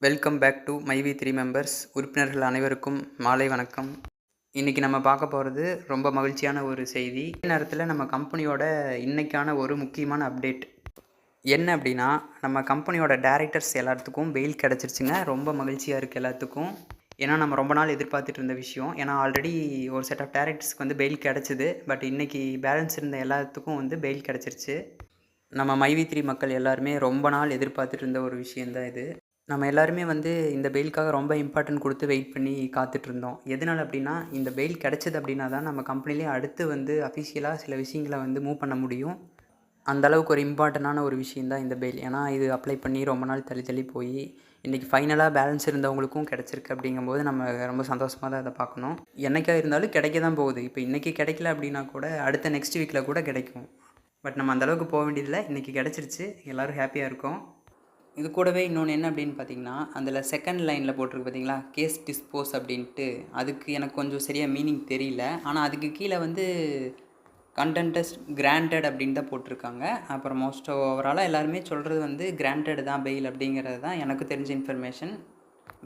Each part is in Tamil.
Welcome back to MyV three members. உறுப்பினர்கள் அனைவருக்கும் மாலை வணக்கம். இன்றைக்கி நம்ம பார்க்க போகிறது ரொம்ப மகிழ்ச்சியான ஒரு செய்தி. நேரத்தில் நம்ம கம்பெனியோட இன்றைக்கான ஒரு முக்கியமான அப்டேட் என்ன அப்படின்னா, நம்ம கம்பெனியோட டைரக்டர்ஸ் எல்லாத்துக்கும் பெயில் கிடச்சிருச்சுங்க. ரொம்ப மகிழ்ச்சியாக இருக்குது எல்லாத்துக்கும். ஏன்னா நம்ம ரொம்ப நாள் எதிர்பார்த்துட்டு இருந்த விஷயம். ஏன்னா ஆல்ரெடி ஒரு செட் ஆஃப் டைரக்டர்ஸ்க்கு வந்து பெயில் கிடச்சிது. பட் இன்றைக்கி பேலன்ஸ் இருந்த எல்லாத்துக்கும் வந்து பெயில் கிடச்சிருச்சு. நம்ம மைவி த்ரீ மக்கள் எல்லாருமே ரொம்ப நாள் எதிர்பார்த்துட்டு இருந்த ஒரு விஷயந்தான் இது. நம்ம எல்லாருமே வந்து இந்த பெயிலுக்காக ரொம்ப இம்பார்ட்டன்ட் கொடுத்து வெயிட் பண்ணி காத்துட்ருந்தோம். எதனால் அப்படின்னா, இந்த பெயில் கிடச்சிது அப்படின்னா தான் நம்ம கம்பெனிலே அடுத்து வந்து அஃபிஷியலாக சில விஷயங்களை வந்து மூவ் பண்ண முடியும். அந்தளவுக்கு ஒரு இம்பார்ட்டண்டான ஒரு விஷயந்தான் இந்த பெயில். ஏன்னா இது அப்ளை பண்ணி ரொம்ப நாள் தள்ளி தள்ளி போய் இன்றைக்கி ஃபைனலாக பேலன்ஸ் இருந்தவங்களுக்கும் கிடச்சிருக்கு. அப்படிங்கும்போது நம்ம ரொம்ப சந்தோஷமாக தான் அதை பார்க்கணும். என்றைக்கா இருந்தாலும் கிடைக்க தான் போகுது. இப்போ இன்றைக்கி கிடைக்கல அப்படின்னா கூட அடுத்த நெக்ஸ்ட் வீக்கில் கூட கிடைக்கும். பட் நம்ம அந்தளவுக்கு போக வேண்டியதில்லை. இன்றைக்கி கிடச்சிருச்சு, எல்லோரும் ஹாப்பியாக இருக்கோம். இது கூடவே இன்னொன்று என்ன அப்படின்னு பார்த்தீங்கன்னா, அதில் செகண்ட் லைனில் போட்டிருக்கு பார்த்தீங்களா, கேஸ் டிஸ்போஸ் அப்படின்ட்டு. அதுக்கு எனக்கு கொஞ்சம் சரியாக மீனிங் தெரியல. ஆனால் அதுக்கு கீழே வந்து கண்டென்டஸ் கிராண்டட் அப்படின்னு தான் போட்டிருக்காங்க. அப்புறம் மோஸ்ட் ஓவராலாக எல்லாருமே சொல்கிறது வந்து கிராண்டட் தான் பெயில் அப்படிங்கிறது தான் எனக்கு தெரிஞ்ச இன்ஃபர்மேஷன்.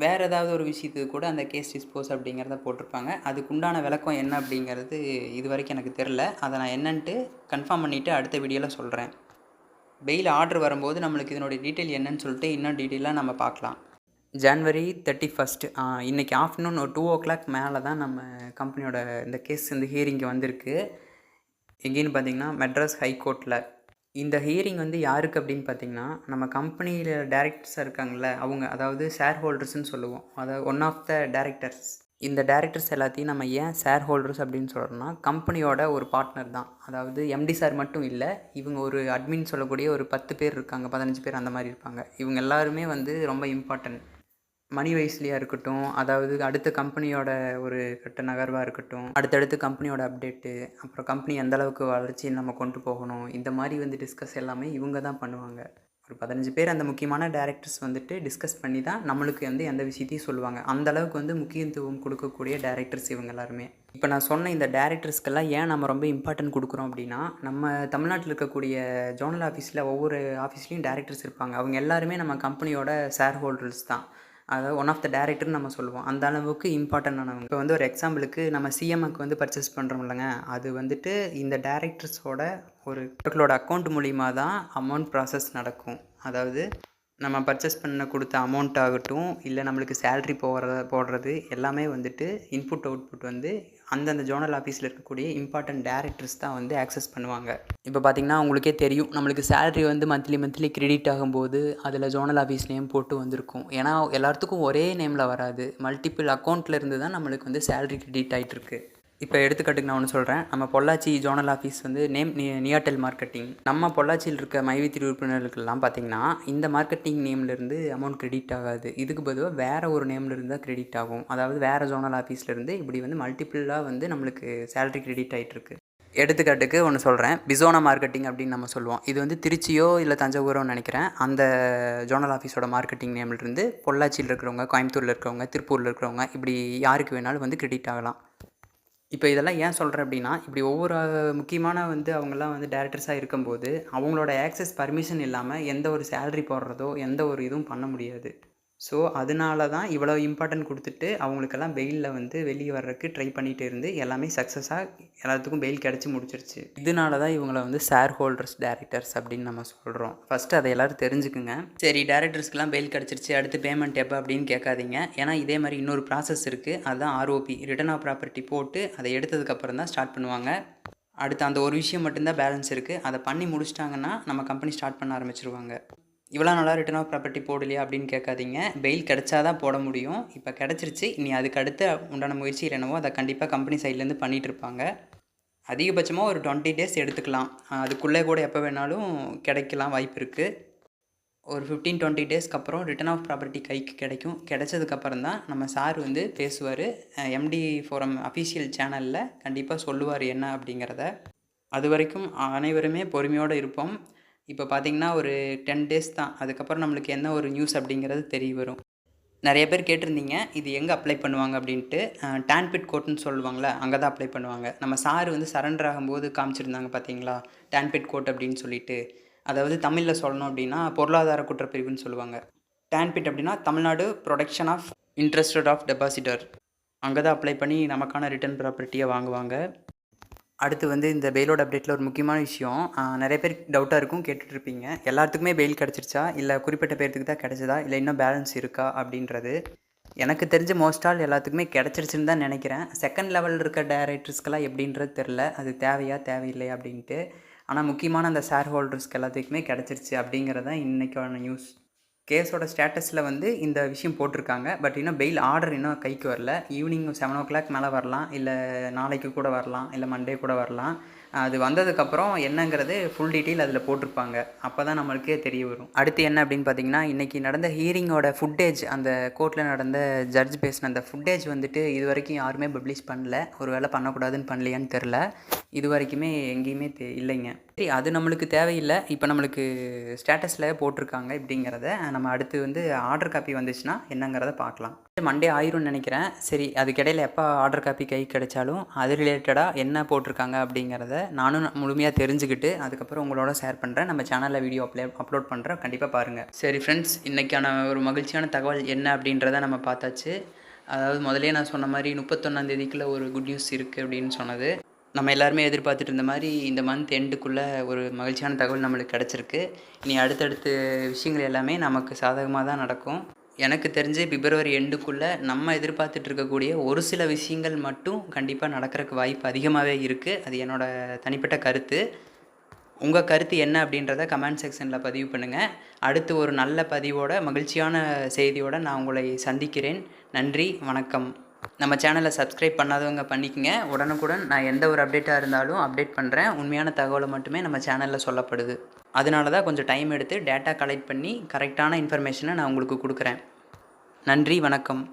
வேறு ஏதாவது ஒரு விஷயத்துக்கு கூட அந்த கேஸ் டிஸ்போஸ் அப்படிங்கிறத போட்டிருப்பாங்க. அதுக்கு உண்டான விளக்கம் என்ன அப்படிங்கிறது இது வரைக்கும் எனக்கு தெரில. அதை நான் என்னன்ட்டு கன்ஃபார்ம் பண்ணிவிட்டு அடுத்த வீடியோவில் சொல்கிறேன். பெயில் ஆர்டர் வரும்போது நம்மளுக்கு இதனுடைய டீட்டெயில் என்னன்னு சொல்லிட்டு இன்னும் டீட்டெயிலாக நம்ம பார்க்கலாம். ஜனவரி 31 இன்றைக்கி ஆஃப்டர்நூன் ஒரு 2:00 மேலே தான் நம்ம கம்பெனியோட இந்த கேஸ் இந்த ஹியரிங்கு வந்திருக்கு. எங்கேன்னு பார்த்தீங்கன்னா மெட்ராஸ் ஹைகோர்ட்டில். இந்த ஹியரிங் வந்து யாருக்கு அப்படின்னு பார்த்தீங்கன்னா, நம்ம கம்பெனியில் டைரக்டர்ஸாக இருக்காங்கள்ல அவங்க, அதாவது ஷேர் ஹோல்டர்ஸ்ன்னு சொல்லுவோம். அதாவது ஒன் ஆஃப் த டைரக்டர்ஸ். இந்த டைரக்டர்ஸ் எல்லாத்தையும் நம்ம ஏன் ஷேர் ஹோல்டர்ஸ் அப்படின்னு சொல்கிறோம்னா, கம்பெனியோட ஒரு பார்ட்னர் தான். அதாவது எம்டி சார் மட்டும் இல்லை, இவங்க ஒரு அட்மின் சொல்லக்கூடிய ஒரு 10 பேர் இருக்காங்க, 15 பேர் அந்த மாதிரி இருப்பாங்க. இவங்க எல்லாருமே வந்து ரொம்ப இம்பார்ட்டன்ட். மணி வைஸ்லியாக இருக்கட்டும், அதாவது அடுத்த கம்பெனியோட ஒரு கட்ட நகர்வாக இருக்கட்டும், அடுத்தடுத்து கம்பெனியோட அப்டேட்டு, அப்புறம் கம்பெனி எந்தளவுக்கு வளர்ச்சி நம்ம கொண்டு போகணும், இந்த மாதிரி வந்து டிஸ்கஸ் எல்லாமே இவங்க தான் பண்ணுவாங்க. ஒரு 15 பேர் அந்த முக்கியமான டைரக்டர்ஸ் வந்துட்டு டிஸ்கஸ் பண்ணி தான் நம்மளுக்கு வந்து எந்த விஷயத்தையும் சொல்லுவாங்க. அந்தளவுக்கு வந்து முக்கியத்துவம் கொடுக்கக்கூடிய டைரக்டர்ஸ் இவங்க எல்லாருமே. இப்போ நான் சொன்ன இந்த டைரக்டர்ஸ்க்கெல்லாம் ஏன் நம்ம ரொம்ப இம்பார்ட்டன்ட் கொடுக்குறோம் அப்படின்னா, நம்ம தமிழ்நாட்டில் இருக்கக்கூடிய ஜோனல் ஆஃபீஸில் ஒவ்வொரு ஆஃபீஸ்லேயும் டைரக்டர்ஸ் இருப்பாங்க. அவங்க எல்லாருமே நம்ம கம்பெனியோட ஷேர் ஹோல்டர்ஸ் தான். அதாவது ஒன் ஆஃப் த டைரக்டர்னு நம்ம சொல்லுவோம். அந்த அளவுக்கு இம்பார்ட்டன்டானவங்க. இப்போ வந்து ஒரு எக்ஸாம்பிளுக்கு நம்ம சிஎம்க்கு வந்து பர்ச்சேஸ் பண்ணுறோம் இல்லைங்க, அது வந்துட்டு இந்த டைரக்டர்ஸோட அவர்களோட அக்கௌண்ட் மூலிமா தான் அமௌண்ட் ப்ராசஸ் நடக்கும். அதாவது நம்ம பர்ச்சேஸ் பண்ண கொடுத்த அமௌண்ட் ஆகட்டும், இல்லை நம்மளுக்கு சேல்ரி போடுறது எல்லாமே வந்துட்டு இன்புட் அவுட்புட் வந்து அந்தந்த ஜோனல் ஆஃபீஸில் இருக்கக்கூடிய இம்பார்ட்டன்ட் டைரக்டர்ஸ் தான் வந்து ஆக்சஸ் பண்ணுவாங்க. இப்போ பார்த்திங்கன்னா உங்களுக்கே தெரியும், நம்மளுக்கு சேல்ரி வந்து மந்த்லி கிரெடிட் ஆகும்போது அதில் ஜோனல் ஆஃபீஸ் நேம் போட்டு வந்திருக்கும். ஏன்னா எல்லாத்துக்கும் ஒரே நேமில் வராது, மல்டிபிள் அக்கௌண்ட்டில் இருந்து தான் நம்மளுக்கு வந்து சேல்ரி கிரெடிட் ஆகிட்டுருக்கு. இப்போ எடுத்துக்காட்டுக்கு நான் ஒன்று சொல்கிறேன். நம்ம பொள்ளாச்சி ஜோனல் ஆஃபீஸ் வந்து நேம் நியாட்டெல் மார்க்கெட்டிங். நம்ம பொள்ளாச்சியில் இருக்க மைவி த்ரீ உறுப்பினர்களுக்கெல்லாம் பார்த்திங்கன்னா இந்த மார்க்கெட்டிங் நேம்லேருந்து அமௌண்ட் கிரெடிட் ஆகாது. இதுக்கு பொதுவாக வேறு ஒரு நேம்லேருந்து தான் கிரெடிட் ஆகும். அதாவது வேறு ஜோனல் ஆஃபீஸ்லேருந்து இப்படி வந்து மல்டிபிளாக வந்து நம்மளுக்கு சேலரி கிரெடிட் ஆகிட்டுருக்கு. எடுத்துக்காட்டுக்கு ஒன்று சொல்கிறேன். பிசோனா மார்க்கெட்டிங் அப்படின்னு நம்ம சொல்லுவோம். இது வந்து திருச்சியோ இல்லை தஞ்சாவூரோன்னு நினைக்கிறேன். அந்த ஜோனல் ஆஃபீஸோட மார்க்கெட்டிங் நேம்லேருந்து பொள்ளாச்சியில் இருக்கிறவங்க, கோயம்புத்தூரில் இருக்கிறவங்க, திருப்பூரில் இருக்கிறவங்க, இப்படி யாருக்கு வேணாலும் வந்து கிரெடிட் ஆகலாம். இப்போ இதெல்லாம் ஏன் சொல்கிறேன் அப்படின்னா, இப்படி ஒவ்வொரு முக்கியமான வந்து அவங்கெல்லாம் வந்து டைரக்டர்ஸாக இருக்கும்போது, அவங்களோட ஆக்சஸ் பர்மிஷன் இல்லாமல் எந்த ஒரு சேலரி போடுறதோ, எந்த ஒரு இதுவும் பண்ண முடியாது. ஸோ அதனால தான் இவ்வளோ இம்பார்ட்டன்ட் கொடுத்துட்டு அவங்களுக்கெல்லாம் பெயிலில் வந்து வெளியே வர்றதுக்கு ட்ரை பண்ணிகிட்டு இருந்து எல்லாமே சக்ஸஸாக எல்லாத்துக்கும் பெயில் கிடச்சி முடிச்சிருச்சு. இதனால தான் இவங்கள வந்து ஷேர் ஹோல்டர்ஸ் டைரக்டர்ஸ் அப்படின்னு நம்ம சொல்கிறோம். ஃபஸ்ட்டு அதை எல்லோரும் தெரிஞ்சுக்குங்க. சரி, டைரக்டர்ஸ்க்கெலாம் பெயில் கிடச்சிருச்சு, அடுத்து பேமெண்ட் எப்போ அப்படின்னு கேட்காதீங்க. ஏன்னா இதே மாதிரி இன்னொரு ப்ராசஸ் இருக்குது. அதுதான் ஆர்ஓபி, ரிட்டர்ன் ஆஃப் ப்ராப்பர்ட்டி போட்டு அதை எடுத்ததுக்கப்புறம் தான் ஸ்டார்ட் பண்ணுவாங்க. அடுத்து அந்த ஒரு விஷயம் மட்டும்தான் பேலன்ஸ் இருக்குது. அதை பண்ணி முடிச்சிட்டாங்கன்னா நம்ம கம்பெனி ஸ்டார்ட் பண்ண ஆரம்பிச்சிருவாங்க. இவ்வளோ நாளாக ரிட்டர்ன் ஆஃப் ப்ராப்பர்ட்டி போடலையா அப்படின்னு கேட்காதீங்க. பெயில் கிடச்சா தான் போட முடியும். இப்போ கிடச்சிருச்சு, இனி அதுக்கு அடுத்து உண்டான முயற்சிகள் என்னவோ அதை கண்டிப்பாக கம்பெனி சைட்லேருந்து பண்ணிகிட்ருப்பாங்க. அதிகபட்சமாக ஒரு 20 டேஸ் எடுத்துக்கலாம். அதுக்குள்ளே கூட எப்போ வேணாலும் கிடைக்கலாம் வாய்ப்பு இருக்குது. ஒரு 15-20 டேஸ்க்கு அப்புறம் ரிட்டர்ன் ஆஃப் ப்ராப்பர்ட்டி கைக்கு கிடைக்கும். கிடைச்சதுக்கப்புறம் தான் நம்ம சார் வந்து பேசுவார். எம்டி ஃபோரம் அஃபிஷியல் சேனலில் கண்டிப்பாக சொல்லுவார் என்ன அப்படிங்கிறத. அது வரைக்கும் அனைவருமே பொறுமையோடு இருப்போம். இப்போ பார்த்திங்கன்னா ஒரு 10 டேஸ் தான். அதுக்கப்புறம் நம்மளுக்கு என்ன ஒரு நியூஸ் அப்படிங்கிறது தெரிய வரும். நிறைய பேர் கேட்டிருந்தீங்க இது எங்கே அப்ளை பண்ணுவாங்க அப்படின்ட்டு. டான்பிட் கோர்ட்டுன்னு சொல்லுவாங்களே, அங்கே தான் அப்ளை பண்ணுவாங்க. நம்ம சார் வந்து சரண்டர் ஆகும்போது காமிச்சிருந்தாங்க பார்த்தீங்களா, டான்பிட் கோர்ட் அப்படின்னு சொல்லிட்டு. அதாவது தமிழில் சொல்லணும் அப்படின்னா பொருளாதார குற்றப்பிரிவுன்னு சொல்லுவாங்க. TANPIT அப்படின்னா Tamil Nadu production of interested of depositor. அங்கே தான் அப்ளை பண்ணி நமக்கான ரிட்டர்ன் ப்ராப்பர்ட்டியை வாங்குவாங்க. அடுத்து வந்து இந்த பெயிலோட அப்டேட்டில் ஒரு முக்கியமான விஷயம், நிறைய பேருக்கு டவுட்டாக இருக்கும், கேட்டுட்ருப்பீங்க. எல்லாத்துக்குமே பெயில் கிடச்சிருச்சா, இல்லை குறிப்பிட்ட பேர்த்துக்கு தான் கிடச்சதா, இல்லை இன்னும் பேலன்ஸ் இருக்கா அப்படின்றது. எனக்கு தெரிஞ்ச மோஸ்ட் ஆல் எல்லாத்துக்குமே கிடச்சிருச்சுன்னு தான் நினைக்கிறேன். செகண்ட் லெவலில் இருக்க டைரக்டர்ஸ்க்கெல்லாம் எப்படின்றது தெரில, அது தேவையா தேவையில்லை அப்படின்ட்டு. ஆனால் முக்கியமான அந்த ஷேர் ஹோல்டர்ஸ்க்கு எல்லாத்துக்குமே கிடச்சிருச்சு அப்படிங்கிறது தான் இன்றைக்கான நியூஸ். கேஸோட ஸ்டேட்டஸில் வந்து இந்த விஷயம் போட்டிருக்காங்க. பட் இன்னும் பெயில் ஆர்டர் இன்னும் கைக்கு வரல. ஈவினிங் 7 o'clock மேலே வரலாம், இல்லை நாளைக்கு கூட வரலாம், இல்லை மண்டே கூட வரலாம். அது வந்ததுக்கப்புறம் என்னங்கிறது ஃபுல் டீட்டெயில் அதில் போட்டிருப்பாங்க. அப்போ தான் நம்மளுக்கே தெரிய வரும். அடுத்து என்ன அப்படின்னு பார்த்தீங்கன்னா, இன்றைக்கி நடந்த ஹியரிங்கோட ஃபுட்டேஜ், அந்த கோர்ட்டில் நடந்த ஜட்ஜ் பேசின அந்த ஃபுட்டேஜ் வந்துட்டு இது வரைக்கும் யாருமே பப்ளிஷ் பண்ணல. ஒரு வேளை பண்ணக்கூடாதுன்னு பண்ணலையான்னு தெரில. இது வரைக்குமே எங்கேயுமே இல்லைங்க. சரி, அது நம்மளுக்கு தேவையில்லை. இப்போ நம்மளுக்கு ஸ்டேட்டஸில் போட்டிருக்காங்க இப்படிங்கிறத. நம்ம அடுத்து வந்து ஆர்டர் காப்பி வந்துச்சுன்னா என்னங்கிறத பார்க்கலாம். மண்டே ஆயிரும்னு நினைக்கிறேன். சரி, அதுக்கிடையில் எப்போ ஆர்டர் காப்பி கை கிடைச்சாலும் அது ரிலேட்டடாக என்ன போட்டிருக்காங்க அப்படிங்கிறத நானும் முழுமையாக தெரிஞ்சுக்கிட்டு அதுக்கப்புறம் உங்களோட ஷேர் பண்ணுறேன். நம்ம சேனலில் வீடியோ அப்லோட் பண்ணுறேன், கண்டிப்பாக பாருங்கள். சரி ஃப்ரெண்ட்ஸ், இன்றைக்கான ஒரு மகிழ்ச்சியான தகவல் என்ன அப்படின்றத நம்ம பார்த்தாச்சு. அதாவது முதலே நான் சொன்ன மாதிரி 31ஆம் தேதிக்குள்ளே ஒரு குட் நியூஸ் இருக்குது அப்படின்னு சொன்னது. நம்ம எல்லாருமே எதிர்பார்த்துட்டு இருந்த மாதிரி இந்த மந்த் எண்டுக்குள்ளே ஒரு மகிழ்ச்சியான தகவல் நம்மளுக்கு கிடச்சிருக்கு. இனி அடுத்தடுத்த விஷயங்கள் எல்லாமே நமக்கு சாதகமாக தான் நடக்கும். எனக்கு தெரிஞ்சு பிப்ரவரி எண்டுக்குள்ளே நம்ம எதிர்பார்த்துட்டு இருக்கக்கூடிய ஒரு சில விஷயங்கள் மட்டும் கண்டிப்பாக நடக்கிறதுக்கு வாய்ப்பு அதிகமாகவே இருக்குது. அது என்னோடய தனிப்பட்ட கருத்து. உங்கள் கருத்து என்ன அப்படின்றத கமெண்ட் செக்ஷனில் பதிவு பண்ணுங்கள். அடுத்து ஒரு நல்ல பதிவோட மகிழ்ச்சியான செய்தியோடு நான் உங்களை சந்திக்கிறேன். நன்றி, வணக்கம். நம்ம சேனலை சப்ஸ்கிரைப் பண்ணாதவங்க பண்ணிக்கங்க. உடனுக்குடன் நான் எந்த ஒரு அப்டேட்டாக இருந்தாலும் அப்டேட் பண்ணுறேன். உண்மையான தகவலை மட்டுமே நம்ம சேனலில் சொல்லப்படுது. அதனால தான் கொஞ்சம் டைம் எடுத்து டேட்டா கலெக்ட் பண்ணி கரெக்டான இன்ஃபர்மேஷனை நான் உங்களுக்கு கொடுக்குறேன். நன்றி, வணக்கம்.